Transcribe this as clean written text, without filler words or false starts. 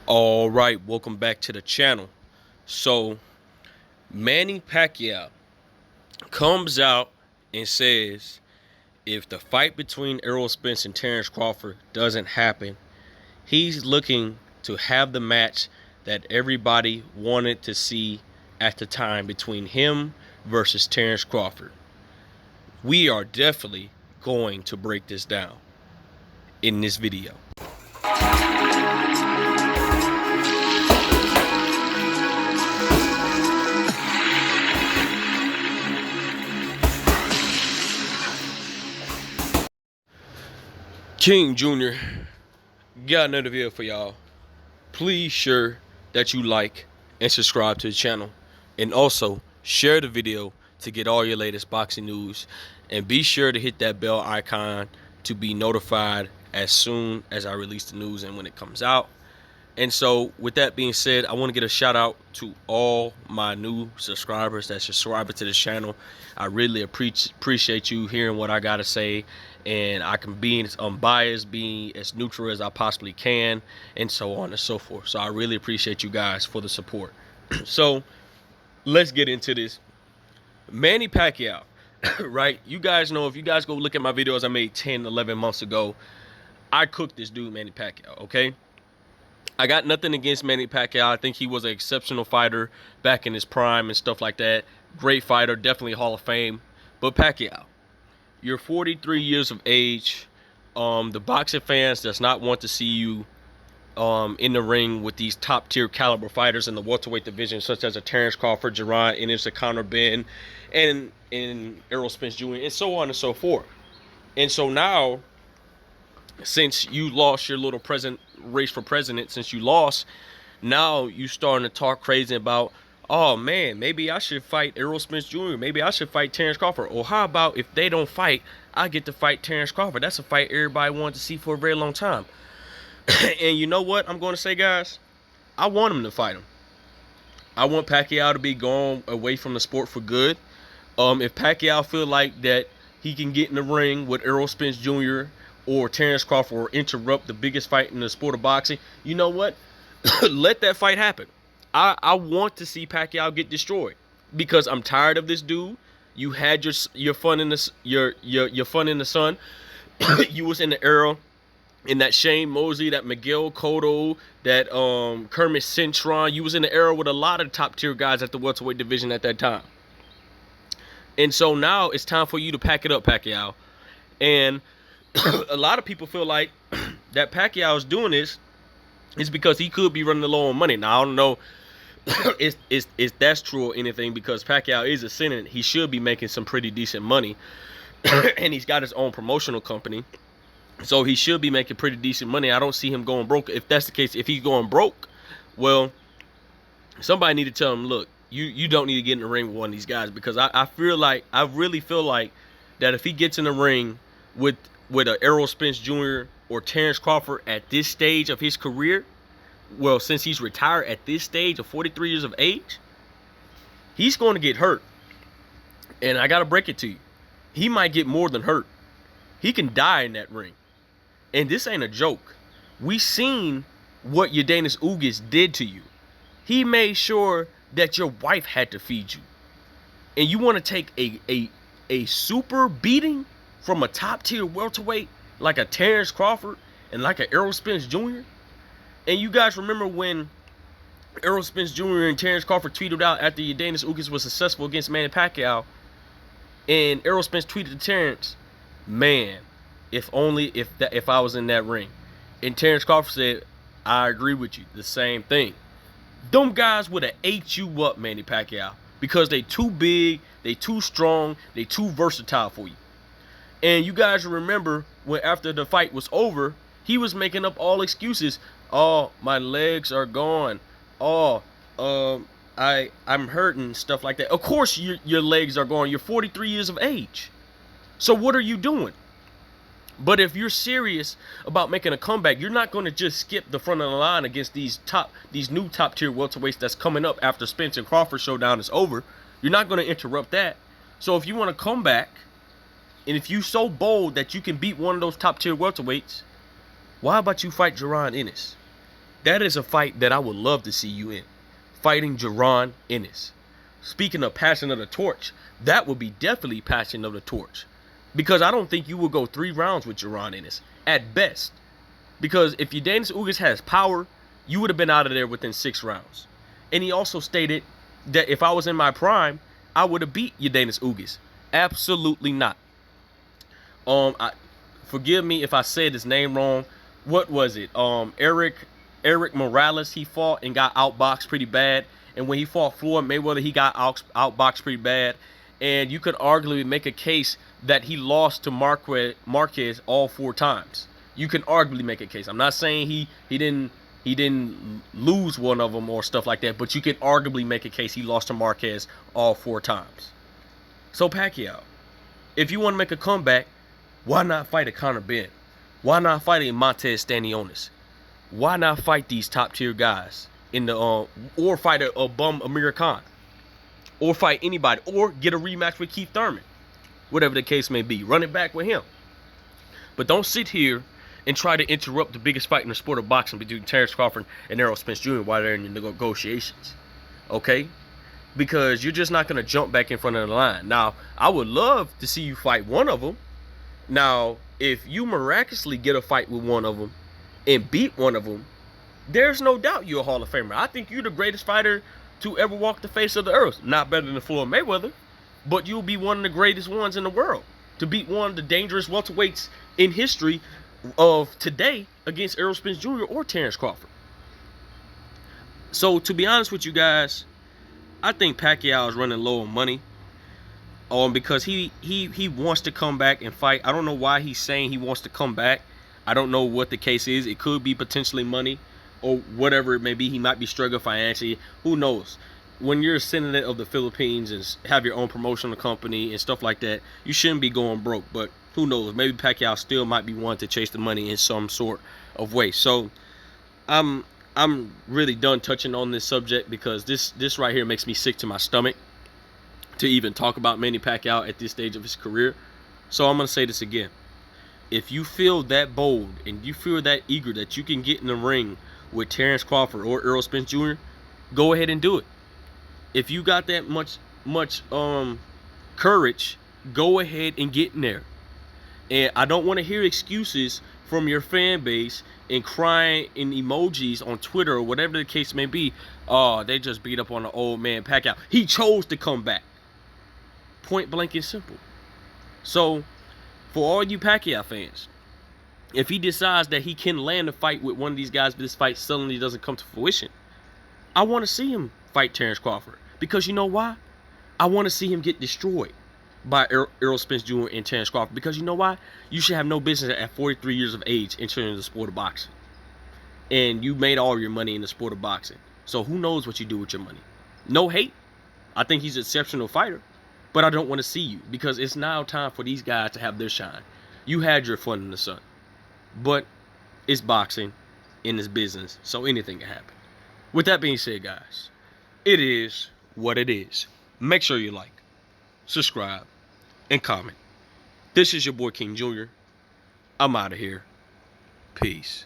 All right, welcome back to the channel. So, Manny Pacquiao comes out and says if the fight between Errol Spence and Terence Crawford doesn't happen, he's looking to have the match that everybody wanted to see at the time between him versus Terence Crawford. We are definitely going to break this down in this video. King Jr. got another video for y'all. Please sure that you like and subscribe to the channel, and also share the video to get all your latest boxing news, and be sure to hit that bell icon to be notified as soon as I release the news and when it comes out. And so with that being said, I want to get a shout out to all my new subscribers that subscribe to this channel. I really appreciate you hearing what I got to say, and I can be as unbiased, be as neutral as I possibly can, and so on and so forth. So I really appreciate you guys for the support. So let's get into this. Manny Pacquiao, right? You guys know, if you guys go look at my videos I made 10, 11 months ago, I cooked this dude, Manny Pacquiao, okay? I got nothing against Manny Pacquiao. I think he was an exceptional fighter back in his prime and stuff like that. Great fighter, definitely Hall of Fame. But Pacquiao, you're 43 years of age. The boxing fans does not want to see you in the ring with these top tier caliber fighters in the welterweight division, such as a Terence Crawford, Gerard Ennis, a Conor Ben, and Errol Spence Jr., and so on and so forth. And so now, since you lost your little race for president, since you lost, now you starting to talk crazy about, oh man, maybe I should fight Errol Spence Jr., maybe I should fight Terence Crawford, or how about if they don't fight, I get to fight Terence Crawford. That's a fight everybody wanted to see for a very long time. And you know what I'm going to say, guys? I want him to fight him. I want Pacquiao to be gone away from the sport for good. If Pacquiao feel like that he can get in the ring with Errol Spence Jr. or Terence Crawford or interrupt the biggest fight in the sport of boxing, you know what? Let that fight happen. I want to see Pacquiao get destroyed, because I'm tired of this dude. You had your fun in the your fun in the sun. You was in the era in that Shane Mosley, that Miguel Cotto, that Kermit Cintron. You was in the era with a lot of top tier guys at the welterweight division at that time. And so now it's time for you to pack it up, Pacquiao. And a lot of people feel like that Pacquiao is doing this is because he could be running low on money. Now, I don't know if that's true or anything, because Pacquiao is a senator. He should be making some pretty decent money. And he's got his own promotional company, so he should be making pretty decent money. I don't see him going broke. If that's the case, if he's going broke, well, somebody need to tell him, look, you don't need to get in the ring with one of these guys, because I really feel like that if he gets in the ring with a Errol Spence Jr. or Terence Crawford at this stage of his career, well, since he's retired at this stage of 43 years of age, he's going to get hurt. And I got to break it to you. He might get more than hurt. He can die in that ring. And this ain't a joke. We seen what Yordenis Ugas did to you. He made sure that your wife had to feed you. And you want to take a super beating from a top tier welterweight like a Terence Crawford and like a Errol Spence Jr.? And you guys remember when Errol Spence Jr. and Terence Crawford tweeted out after Yordenis Ugas was successful against Manny Pacquiao, and Errol Spence tweeted to Terence, man, if I was in that ring. And Terence Crawford said, I agree with you, the same thing. Them guys would have ate you up, Manny Pacquiao, because they too big, they too strong, they too versatile for you. And you guys remember when after the fight was over, he was making up all excuses. Oh, my legs are gone. Oh, I'm hurting, stuff like that. Of course your legs are gone. You're 43 years of age. So what are you doing? But if you're serious about making a comeback, you're not going to just skip the front of the line against these new top tier welterweights that's coming up after Spence and Crawford showdown is over. You're not going to interrupt that. So if you want to come back, and if you're so bold that you can beat one of those top tier welterweights, why about you fight Gerard Ennis? That is a fight that I would love to see you in. Fighting Jaron Ennis. Speaking of passing of the torch, that would be definitely passing of the torch. Because I don't think you will go 3 rounds with Jaron Ennis, at best. Because if Yordenis Ugas has power, you would have been out of there within 6 rounds. And he also stated that if I was in my prime, I would have beat Yordenis Ugas. Absolutely not. Forgive me if I said his name wrong. What was it? Eric Morales, he fought and got outboxed pretty bad. And when he fought Floyd Mayweather, he got outboxed pretty bad. And you could arguably make a case that he lost to Marquez all 4 times. You can arguably make a case. I'm not saying he didn't lose one of them or stuff like that, but you could arguably make a case he lost to Marquez all 4 times. So Pacquiao, if you want to make a comeback, why not fight a Conor Benn? Why not fight a Montez Stanionis? Why not fight these top tier guys in the or fight a bum Amir Khan, or fight anybody, or get a rematch with Keith Thurman, whatever the case may be. Run it back with him. But don't sit here and try to interrupt the biggest fight in the sport of boxing between Terence Crawford and Errol Spence Jr. while they're in the negotiations. Okay? Because you're just not going to jump back in front of the line. Now, I would love to see you fight one of them. Now, if you miraculously get a fight with one of them and beat one of them, there's no doubt you're a Hall of Famer. I think you're the greatest fighter to ever walk the face of the earth. Not better than Floyd Mayweather, but you'll be one of the greatest ones in the world to beat one of the dangerous welterweights in history of today against Errol Spence Jr. or Terence Crawford. So, to be honest with you guys, I think Pacquiao is running low on money. Because he wants to come back and fight. I don't know why he's saying he wants to come back. I don't know what the case is. It could be potentially money or whatever it may be. He might be struggling financially. Who knows? When you're a senator of the Philippines and have your own promotional company and stuff like that, you shouldn't be going broke. But who knows? Maybe Pacquiao still might be one to chase the money in some sort of way. So I'm really done touching on this subject, because this right here makes me sick to my stomach to even talk about Manny Pacquiao at this stage of his career. So I'm going to say this again. If you feel that bold and you feel that eager that you can get in the ring with Terence Crawford or Errol Spence Jr., go ahead and do it. If you got that much courage, go ahead and get in there. And I don't want to hear excuses from your fan base and crying in emojis on Twitter or whatever the case may be. Oh, they just beat up on the old man Pacquiao. He chose to come back. Point blank and simple. So, for all you Pacquiao fans, if he decides that he can land a fight with one of these guys, but this fight suddenly doesn't come to fruition, I want to see him fight Terence Crawford. Because you know why? I want to see him get destroyed by Errol Spence Jr. and Terence Crawford. Because you know why? You should have no business at 43 years of age entering the sport of boxing. And you made all your money in the sport of boxing. So who knows what you do with your money? No hate. I think he's an exceptional fighter. But I don't want to see you, because it's now time for these guys to have their shine. You had your fun in the sun. But it's boxing and it's business, so anything can happen. With that being said, guys, it is what it is. Make sure you like, subscribe, and comment. This is your boy King Jr. I'm out of here. Peace.